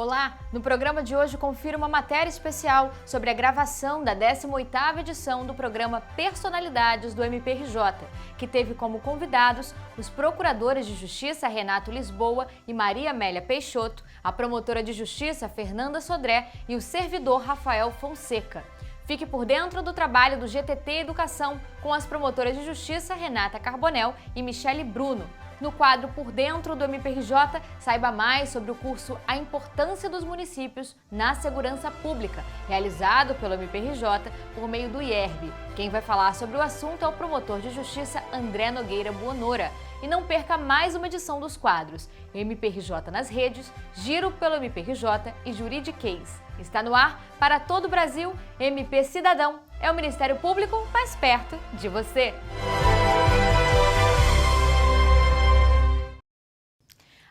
Olá! No programa de hoje confira uma matéria especial sobre a gravação da 18ª edição do programa Personalidades do MPRJ, que teve como convidados os procuradores de Justiça Renato Lisboa e Maria Amélia Peixoto, a promotora de Justiça Fernanda Sodré e o servidor Rafael Fonseca. Fique por dentro do trabalho do GTT Educação com as promotoras de Justiça Renata Carbonel e Michele Bruno. No quadro Por Dentro do MPRJ, saiba mais sobre o curso A Importância dos Municípios na Segurança Pública, realizado pelo MPRJ por meio do IERB. Quem vai falar sobre o assunto é o promotor de Justiça André Nogueira Buonora. E não perca mais uma edição dos quadros MPRJ nas redes, Giro pelo MPRJ e Juridiquês. Está no ar para todo o Brasil, MP Cidadão é o Ministério Público mais perto de você.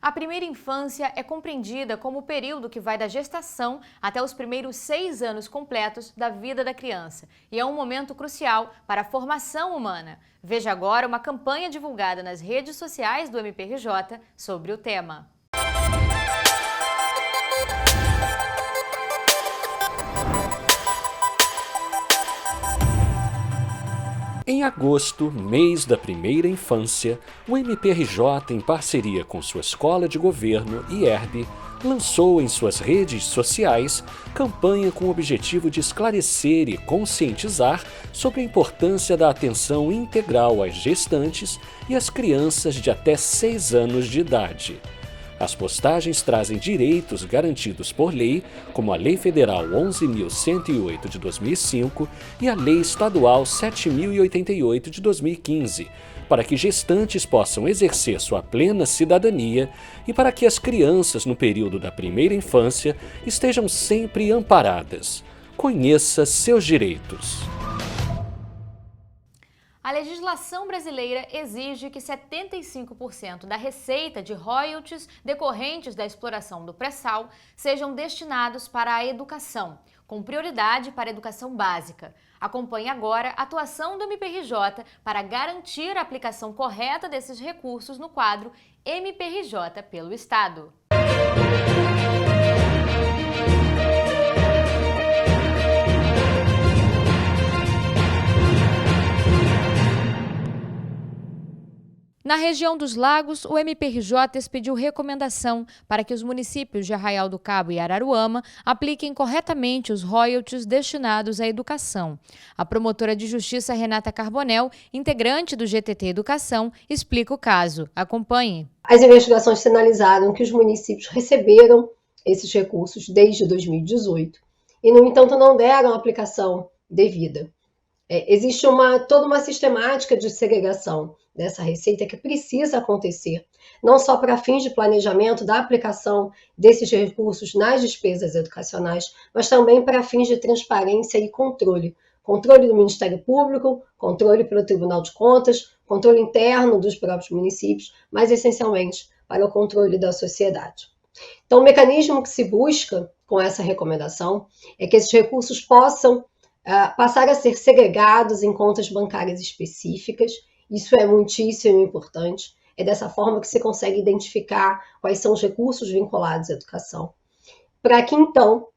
A primeira infância é compreendida como o período que vai da gestação até os primeiros 6 anos completos da vida da criança e é um momento crucial para a formação humana. Veja agora uma campanha divulgada nas redes sociais do MPRJ sobre o tema. Em agosto, mês da primeira infância, o MPRJ, em parceria com sua Escola de Governo, IERB, lançou em suas redes sociais campanha com o objetivo de esclarecer e conscientizar sobre a importância da atenção integral às gestantes e às crianças de até 6 anos de idade. As postagens trazem direitos garantidos por lei, como a Lei Federal 11.108 de 2005 e a Lei Estadual 7.088 de 2015, para que gestantes possam exercer sua plena cidadania e para que as crianças no período da primeira infância estejam sempre amparadas. Conheça seus direitos. A legislação brasileira exige que 75% da receita de royalties decorrentes da exploração do pré-sal sejam destinados para a educação, com prioridade para a educação básica. Acompanhe agora a atuação do MPRJ para garantir a aplicação correta desses recursos no quadro MPRJ pelo Estado. Na região dos Lagos, o MPRJ expediu recomendação para que os municípios de Arraial do Cabo e Araruama apliquem corretamente os royalties destinados à educação. A promotora de Justiça Renata Carbonel, integrante do GTT Educação, explica o caso. Acompanhe. As investigações sinalizaram que os municípios receberam esses recursos desde 2018 e, no entanto, não deram aplicação devida. Existe toda uma sistemática de segregação dessa receita que precisa acontecer, não só para fins de planejamento da aplicação desses recursos nas despesas educacionais, mas também para fins de transparência e controle. Controle do Ministério Público, controle pelo Tribunal de Contas, controle interno dos próprios municípios, mas essencialmente para o controle da sociedade. Então, o mecanismo que se busca com essa recomendação é que esses recursos possam passar a ser segregados em contas bancárias específicas. Isso é muitíssimo importante. É dessa forma que se consegue identificar quais são os recursos vinculados à educação, para que então,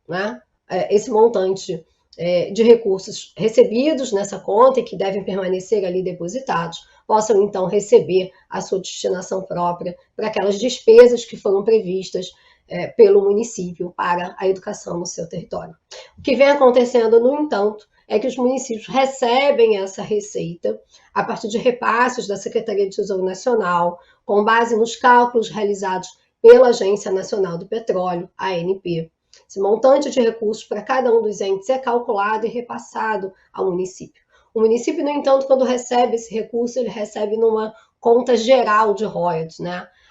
esse montante de recursos recebidos nessa conta e que devem permanecer ali depositados, possam então receber a sua destinação própria para aquelas despesas que foram previstas pelo município para a educação no seu território. O que vem acontecendo, no entanto, é que os municípios recebem essa receita a partir de repasses da Secretaria de Tesouro Nacional, com base nos cálculos realizados pela Agência Nacional do Petróleo, ANP. Esse montante de recursos para cada um dos entes é calculado e repassado ao município. O município, no entanto, quando recebe esse recurso, ele recebe numa conta geral de royalties,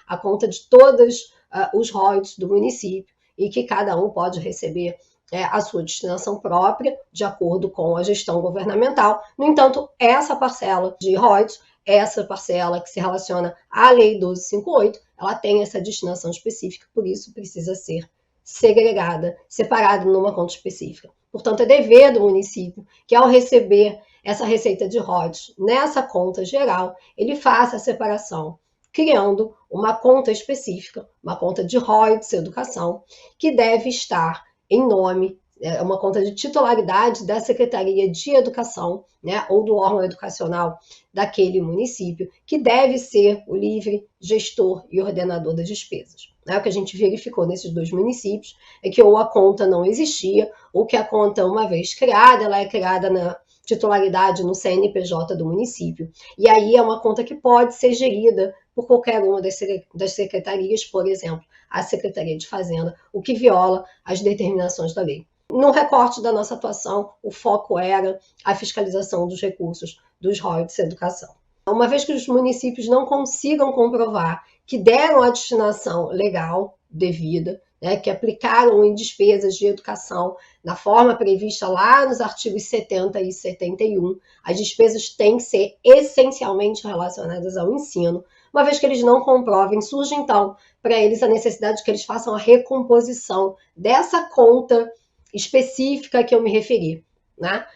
a conta de todos os royalties do município, e que cada um pode receber a sua destinação própria, de acordo com a gestão governamental. No entanto, essa parcela de royalties, essa parcela que se relaciona à Lei 1258, ela tem essa destinação específica, por isso precisa ser segregada, separada numa conta específica. Portanto, é dever do município que, ao receber essa receita de royalties nessa conta geral, ele faça a separação criando uma conta específica, uma conta de royalties educação, que deve estar em nome, é uma conta de titularidade da Secretaria de Educação, né, ou do órgão educacional daquele município, que deve ser o livre gestor e ordenador das despesas. O que a gente verificou nesses 2 municípios é que ou a conta não existia, ou que a conta, uma vez criada, ela é criada na titularidade no CNPJ do município. E aí é uma conta que pode ser gerida por qualquer uma das secretarias, por exemplo, a Secretaria de Fazenda, o que viola as determinações da lei. No recorte da nossa atuação, o foco era a fiscalização dos recursos dos royalties educação. Uma vez que os municípios não consigam comprovar que deram a destinação legal devida, né, que aplicaram em despesas de educação na forma prevista lá nos artigos 70 e 71, as despesas têm que ser essencialmente relacionadas ao ensino. Uma vez que eles não comprovem, surge então para eles a necessidade de que eles façam a recomposição dessa conta específica que eu me referi, né?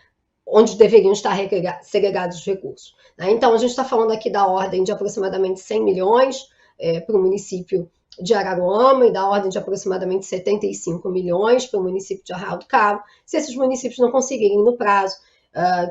Onde deveriam estar segregados os recursos. Né? Então, a gente está falando aqui da ordem de aproximadamente 100 milhões para o município de Araruama e da ordem de aproximadamente 75 milhões para o município de Arraial do Cabo. Se esses municípios não conseguirem, no prazo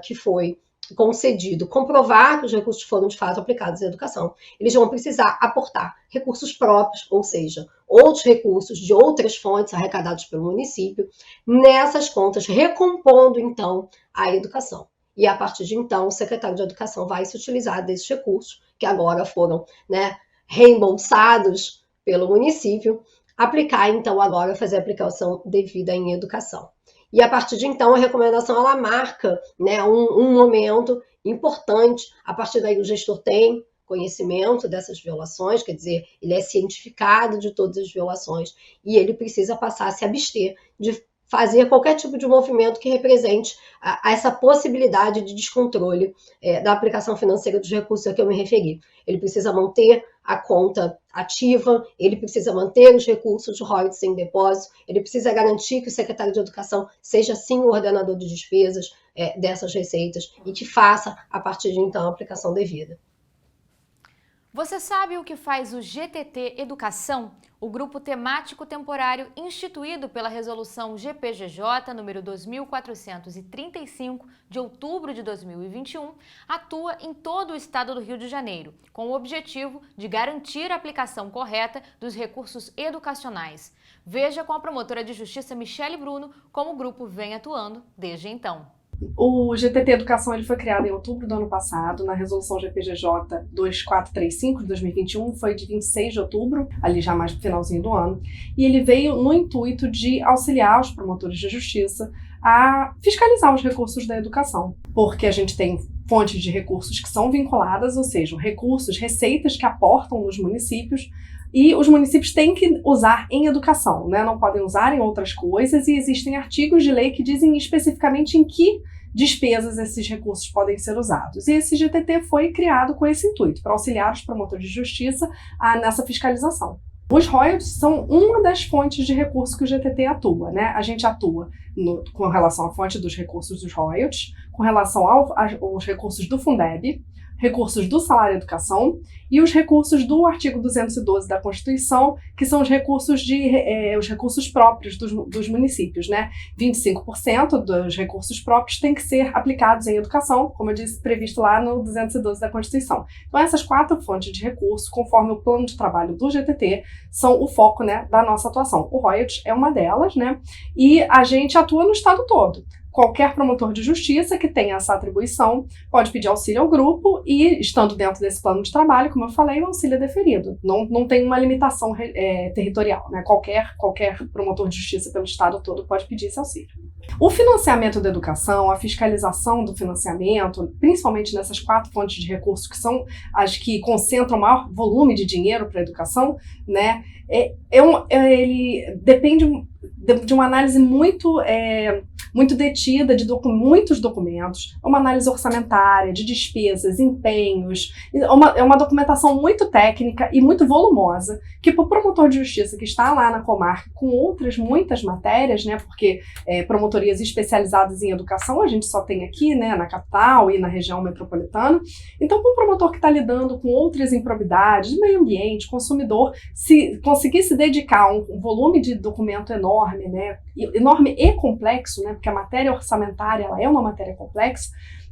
que foi concedido, comprovar que os recursos foram de fato aplicados à educação, eles vão precisar aportar recursos próprios, ou seja, outros recursos de outras fontes arrecadados pelo município, nessas contas, recompondo então a educação. E a partir de então, o secretário de Educação vai se utilizar desses recursos, que agora foram, né, reembolsados pelo município, aplicar então agora, fazer a aplicação devida em educação. E a partir de então, a recomendação ela marca, né, um momento importante. A partir daí, o gestor tem conhecimento dessas violações, quer dizer, ele é cientificado de todas as violações e ele precisa passar a se abster de fazer qualquer tipo de movimento que represente essa possibilidade de descontrole da aplicação financeira dos recursos a que eu me referi. Ele precisa manter a conta ativa, ele precisa manter os recursos de royalties em depósito, ele precisa garantir que o secretário de Educação seja, sim, o ordenador de despesas dessas receitas e que faça, a partir de então, a aplicação devida. Você sabe o que faz o GTT Educação? O grupo temático temporário instituído pela Resolução GPGJ número 2435 de outubro de 2021 atua em todo o estado do Rio de Janeiro, com o objetivo de garantir a aplicação correta dos recursos educacionais. Veja com a promotora de justiça Michele Bruno como o grupo vem atuando desde então. O GTT Educação ele foi criado em outubro do ano passado, na Resolução GPGJ 2435 de 2021, foi de 26 de outubro, ali já mais no finalzinho do ano, e ele veio no intuito de auxiliar os promotores de justiça a fiscalizar os recursos da educação, porque a gente tem fontes de recursos que são vinculadas, ou seja, recursos, receitas que aportam nos municípios, e os municípios têm que usar em educação, né? Não podem usar em outras coisas, e existem artigos de lei que dizem especificamente em que despesas esses recursos podem ser usados. E esse GTT foi criado com esse intuito, para auxiliar os promotores de justiça nessa fiscalização. Os royalties são uma das fontes de recurso que o GTT atua, né? A gente atua com relação à fonte dos recursos dos royalties, com relação aos recursos do Fundeb, recursos do salário educação e os recursos do artigo 212 da Constituição, que são os recursos próprios dos municípios, né? 25% dos recursos próprios têm que ser aplicados em educação, como eu disse, previsto lá no 212 da Constituição. Então, essas 4 fontes de recurso, conforme o plano de trabalho do GTT, são o foco, né, da nossa atuação. O royalties é uma delas, né? E a gente atua no estado todo. Qualquer promotor de justiça que tenha essa atribuição pode pedir auxílio ao grupo e, estando dentro desse plano de trabalho, como eu falei, o auxílio é deferido. Não tem uma limitação territorial, né? Qualquer promotor de justiça pelo estado todo pode pedir esse auxílio. O financiamento da educação, a fiscalização do financiamento, principalmente nessas 4 fontes de recursos que são as que concentram o maior volume de dinheiro para a educação, né? Ele depende de uma análise muito muito detida de muitos documentos, uma análise orçamentária, de despesas, empenhos, é uma documentação muito técnica e muito volumosa, que para o promotor de justiça que está lá na comarca com outras muitas matérias, né, porque promotorias especializadas em educação a gente só tem aqui, né, na capital e na região metropolitana, então para um promotor que está lidando com outras improbidades, meio ambiente, consumidor, se conseguir se dedicar a um volume de documento enorme, né, enorme e complexo, né, porque a matéria orçamentária ela é uma matéria complexa,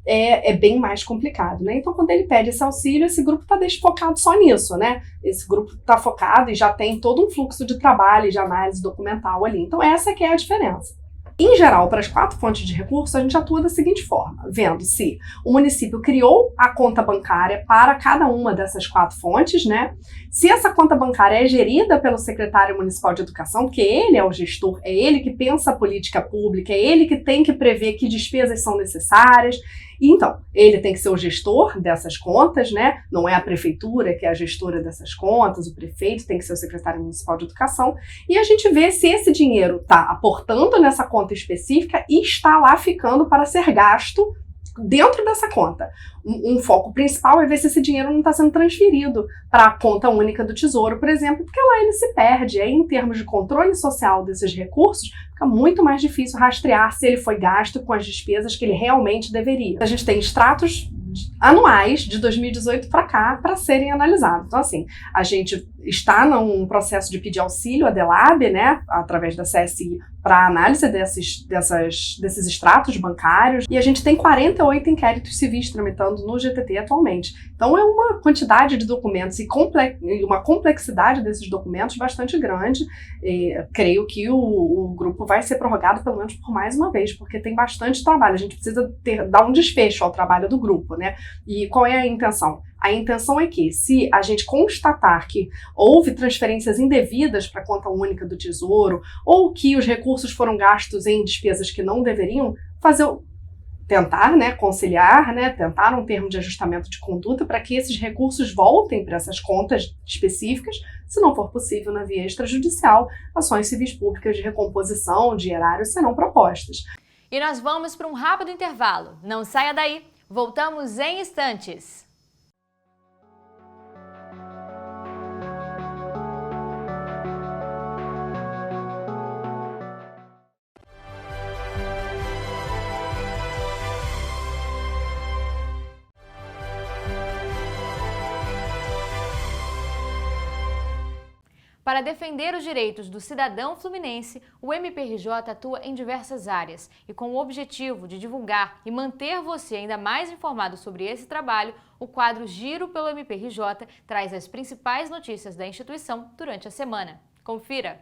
é bem mais complicado, né? Então, quando ele pede esse auxílio, esse grupo está focado só nisso, né? Esse grupo está focado e já tem todo um fluxo de trabalho e de análise documental ali. Então, essa que é a diferença. Em geral, para as 4 fontes de recurso, a gente atua da seguinte forma, vendo se o município criou a conta bancária para cada uma dessas 4 fontes, né? Se essa conta bancária é gerida pelo secretário municipal de educação, porque ele é o gestor, é ele que pensa a política pública, é ele que tem que prever que despesas são necessárias. E então, ele tem que ser o gestor dessas contas, né? Não é a prefeitura que é a gestora dessas contas, o prefeito tem que ser o secretário municipal de educação. E a gente vê se esse dinheiro está aportando nessa conta específica e está lá ficando para ser gasto dentro dessa conta. Um foco principal é ver se esse dinheiro não está sendo transferido para a conta única do Tesouro, por exemplo, porque lá ele se perde. Aí, em termos de controle social desses recursos, fica muito mais difícil rastrear se ele foi gasto com as despesas que ele realmente deveria. A gente tem extratos anuais de 2018 para cá para serem analisados. Então, assim, a gente está num processo de pedir auxílio à DELAB, né, através da CSI, para análise desses extratos bancários, e a gente tem 48 inquéritos civis tramitando no GTT atualmente. Então, é uma quantidade de documentos e uma complexidade desses documentos bastante grande. Creio que o grupo vai ser prorrogado pelo menos por mais uma vez, porque tem bastante trabalho. A gente precisa dar um desfecho ao trabalho do grupo, né? E qual é a intenção? A intenção é que, se a gente constatar que houve transferências indevidas para a conta única do Tesouro, ou que os recursos foram gastos em despesas que não deveriam, tentar, né, conciliar, né, tentar um termo de ajustamento de conduta para que esses recursos voltem para essas contas específicas. Se não for possível na via extrajudicial, ações civis públicas de recomposição de erário serão propostas. E nós vamos para um rápido intervalo. Não saia daí, voltamos em instantes. Para defender os direitos do cidadão fluminense, o MPRJ atua em diversas áreas e com o objetivo de divulgar e manter você ainda mais informado sobre esse trabalho, o quadro Giro pelo MPRJ traz as principais notícias da instituição durante a semana. Confira!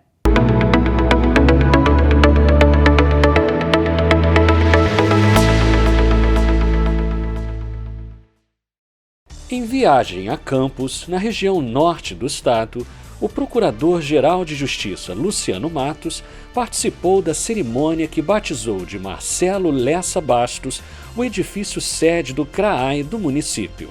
Em viagem a Campos, na região norte do estado, o Procurador-Geral de Justiça, Luciano Matos, participou da cerimônia que batizou de Marcelo Lessa Bastos o edifício sede do CRAAI do município.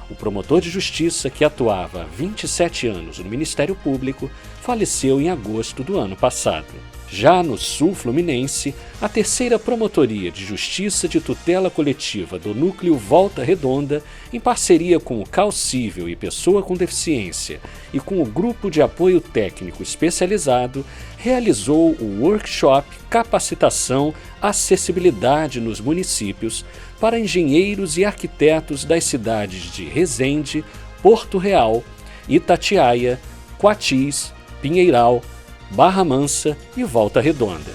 O promotor de justiça, que atuava há 27 anos no Ministério Público, faleceu em agosto do ano passado. Já no sul fluminense, a terceira Promotoria de Justiça de Tutela Coletiva do Núcleo Volta Redonda, em parceria com o CAU Cível e Pessoa com Deficiência e com o Grupo de Apoio Técnico Especializado, realizou o workshop Capacitação Acessibilidade nos Municípios para engenheiros e arquitetos das cidades de Resende, Porto Real, Itatiaia, Quatis, Pinheiral, Barra Mansa e Volta Redonda.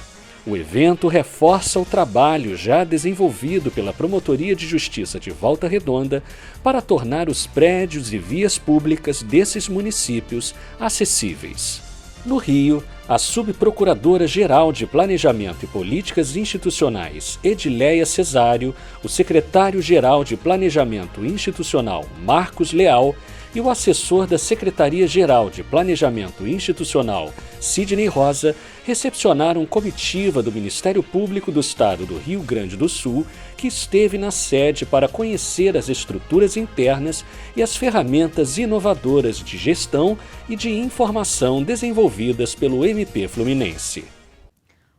O evento reforça o trabalho já desenvolvido pela Promotoria de Justiça de Volta Redonda para tornar os prédios e vias públicas desses municípios acessíveis. No Rio, a Subprocuradora-Geral de Planejamento e Políticas Institucionais, Edileia Cesário, o Secretário-Geral de Planejamento Institucional, Marcos Leal, e o assessor da Secretaria-Geral de Planejamento Institucional, Sidney Rosa, recepcionaram comitiva do Ministério Público do Estado do Rio Grande do Sul, que esteve na sede para conhecer as estruturas internas e as ferramentas inovadoras de gestão e de informação desenvolvidas pelo MP Fluminense.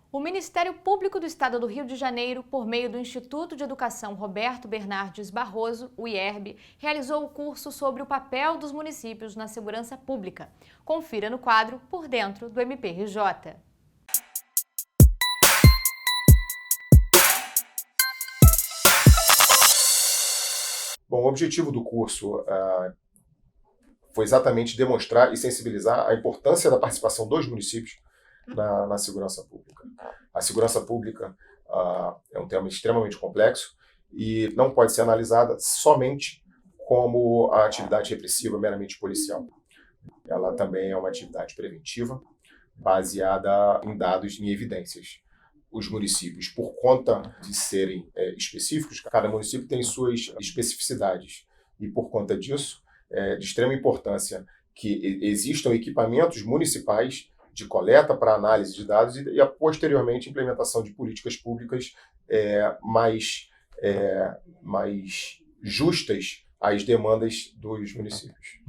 O Ministério Público do Estado do Rio de Janeiro, por meio do Instituto de Educação Roberto Bernardes Barroso, o IERB, realizou o curso sobre o papel dos municípios na segurança pública. Confira no quadro Por Dentro do MPRJ. Bom, o objetivo do curso foi exatamente demonstrar e sensibilizar a importância da participação dos municípios na segurança pública. A segurança pública é um tema extremamente complexo e não pode ser analisada somente como a atividade repressiva meramente policial. Ela também é uma atividade preventiva, baseada em dados, em evidências. Os municípios, por conta de serem específicos, cada município tem suas especificidades. E, por conta disso, é de extrema importância que existam equipamentos municipais de coleta para análise de dados e posteriormente, implementação de políticas públicas mais justas às demandas dos municípios.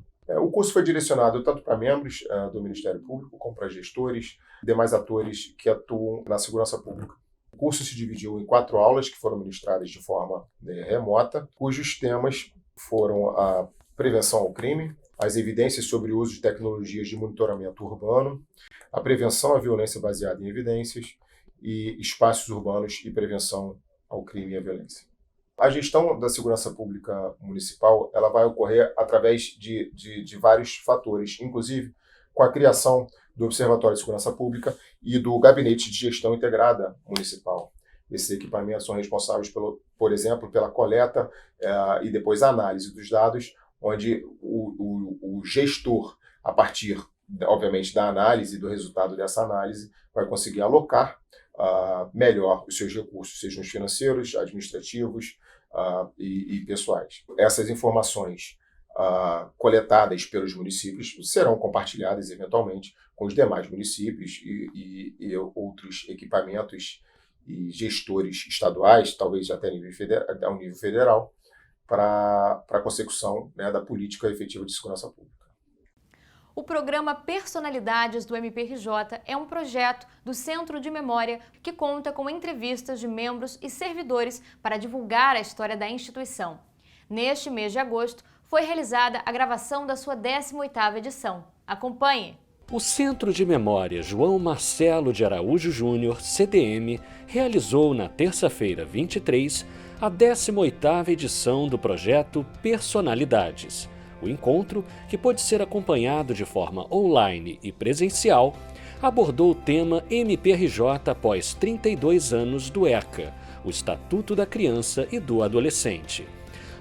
O curso foi direcionado tanto para membros do Ministério Público, como para gestores e demais atores que atuam na segurança pública. O curso se dividiu em 4 aulas que foram ministradas de forma remota, cujos temas foram a prevenção ao crime, as evidências sobre o uso de tecnologias de monitoramento urbano, a prevenção à violência baseada em evidências e espaços urbanos e prevenção ao crime e à violência. A gestão da segurança pública municipal ela vai ocorrer através de vários fatores, inclusive com a criação do Observatório de Segurança Pública e do Gabinete de Gestão Integrada Municipal. Esses equipamentos são responsáveis, por exemplo, pela coleta e depois a análise dos dados, onde o gestor, a partir, obviamente, da análise e do resultado dessa análise, vai conseguir alocar melhor os seus recursos, sejam os financeiros, administrativos e pessoais. Essas informações coletadas pelos municípios serão compartilhadas, eventualmente, com os demais municípios e outros equipamentos e gestores estaduais, talvez até ao nível federal, para a consecução da política efetiva de segurança pública. O programa Personalidades do MPRJ é um projeto do Centro de Memória que conta com entrevistas de membros e servidores para divulgar a história da instituição. Neste mês de agosto, foi realizada a gravação da sua 18ª edição. Acompanhe! O Centro de Memória João Marcelo de Araújo Júnior, CDM, realizou na terça-feira 23 a 18ª edição do projeto Personalidades. O encontro, que pôde ser acompanhado de forma online e presencial, abordou o tema MPRJ após 32 anos do ECA, o Estatuto da Criança e do Adolescente.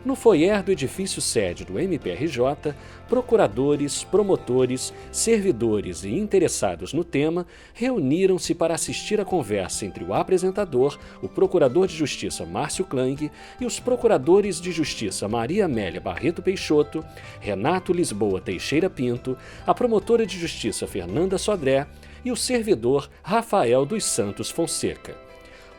No foyer do edifício sede do MPRJ, procuradores, promotores, servidores e interessados no tema reuniram-se para assistir à conversa entre o apresentador, o Procurador de Justiça Márcio Klang, e os Procuradores de Justiça Maria Amélia Barreto Peixoto, Renato Lisboa Teixeira Pinto, a Promotora de Justiça Fernanda Sodré e o servidor Rafael dos Santos Fonseca.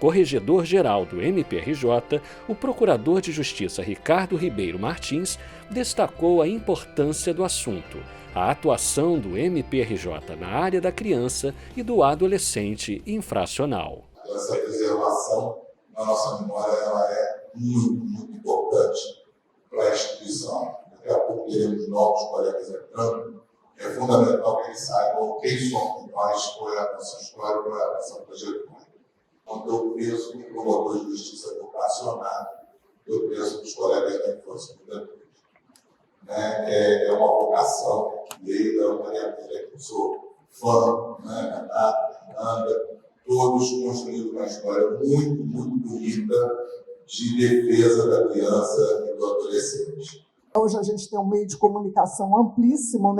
Corregedor-geral do MPRJ, o Procurador de Justiça Ricardo Ribeiro Martins destacou a importância do assunto, a atuação do MPRJ na área da criança e do adolescente infracional. Essa preservação na nossa memória ela é muito importante para a instituição. Daqui a pouco teremos novos colegas entrando. É fundamental que eles saibam quem somos nós, qual é a nossa história, qual é a nossa trajetória. Quando eu penso no promotor de justiça vocacionado, eu penso nos colegas da infância e juventude. É uma vocação que veio da Maria Amélia, que eu sou fã, Renato, Fernanda, todos construindo uma história muito, muito bonita de defesa da criança e do adolescente. Hoje a gente tem um meio de comunicação amplíssimo,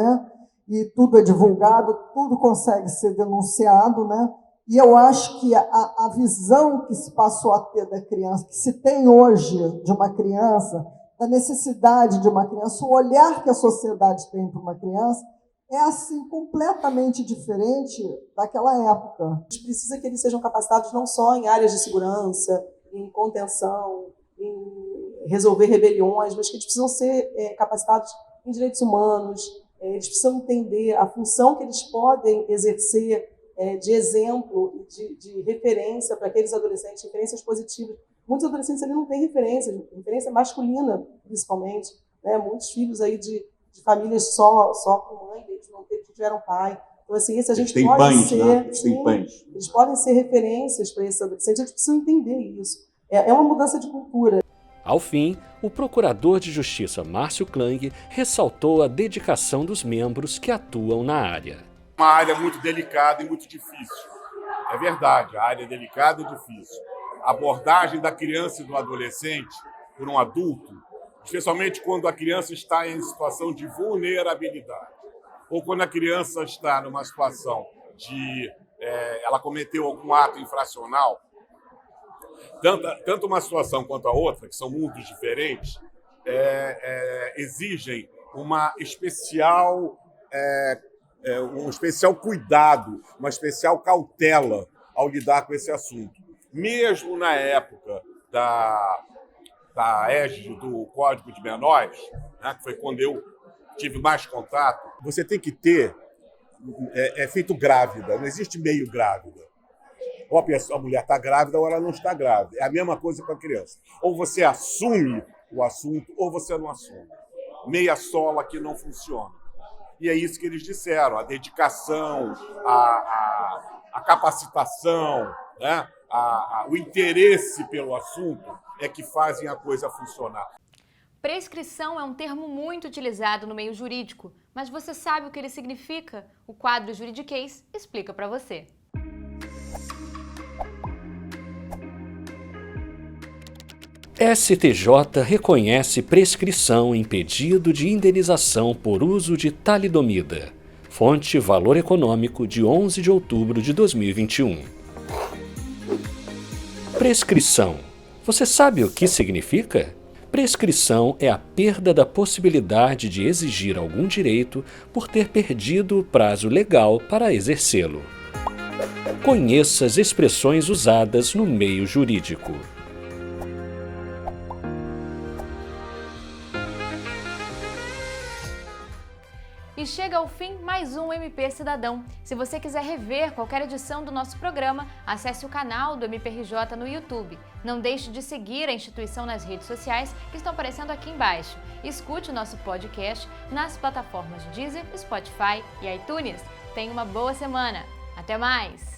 E tudo é divulgado, tudo consegue ser denunciado, E eu acho que a visão que se passou a ter da criança, que se tem hoje de uma criança, da necessidade de uma criança, o olhar que a sociedade tem para uma criança, é assim completamente diferente daquela época. A gente precisa que eles sejam capacitados não só em áreas de segurança, em contenção, em resolver rebeliões, mas que eles precisam ser capacitados em direitos humanos, eles precisam entender a função que eles podem exercer de exemplo, de referência para aqueles adolescentes, referências positivas. Muitos adolescentes ali não têm referência masculina, principalmente, né? Muitos filhos aí de famílias só com mãe, eles não tiveram pai. Então, assim, esse a gente pode pães, ser... né? Eles têm pães. Eles podem ser referências para esses adolescentes, eles precisam entender isso. É uma mudança de cultura. Ao fim, o Procurador de Justiça Márcio Klang ressaltou a dedicação dos membros que atuam na área. Uma área muito delicada e muito difícil. É verdade, a área é delicada e difícil. A abordagem da criança e do adolescente por um adulto, especialmente quando a criança está em situação de vulnerabilidade, ou quando a criança está numa situação de ela cometeu algum ato infracional, tanto uma situação quanto a outra, que são mundos diferentes, exigem um especial cuidado, uma especial cautela ao lidar com esse assunto. Mesmo na época da égide do Código de Menores, né, que foi quando eu tive mais contato, você tem que ter... É feito grávida, não existe meio grávida. Ou a mulher está grávida ou ela não está grávida. É a mesma coisa com a criança. Ou você assume o assunto ou você não assume. Meia sola que não funciona. E é isso que eles disseram, a dedicação, a capacitação, né? O interesse pelo assunto é que fazem a coisa funcionar. Prescrição é um termo muito utilizado no meio jurídico, mas você sabe o que ele significa? O quadro Juridiquês explica para você. STJ reconhece prescrição em pedido de indenização por uso de talidomida. Fonte Valor Econômico, de 11 de outubro de 2021. Prescrição. Você sabe o que significa? Prescrição é a perda da possibilidade de exigir algum direito por ter perdido o prazo legal para exercê-lo. Conheça as expressões usadas no meio jurídico. E chega ao fim mais um MP Cidadão. Se você quiser rever qualquer edição do nosso programa, acesse o canal do MPRJ no YouTube. Não deixe de seguir a instituição nas redes sociais que estão aparecendo aqui embaixo. Escute o nosso podcast nas plataformas Deezer, Spotify e iTunes. Tenha uma boa semana. Até mais!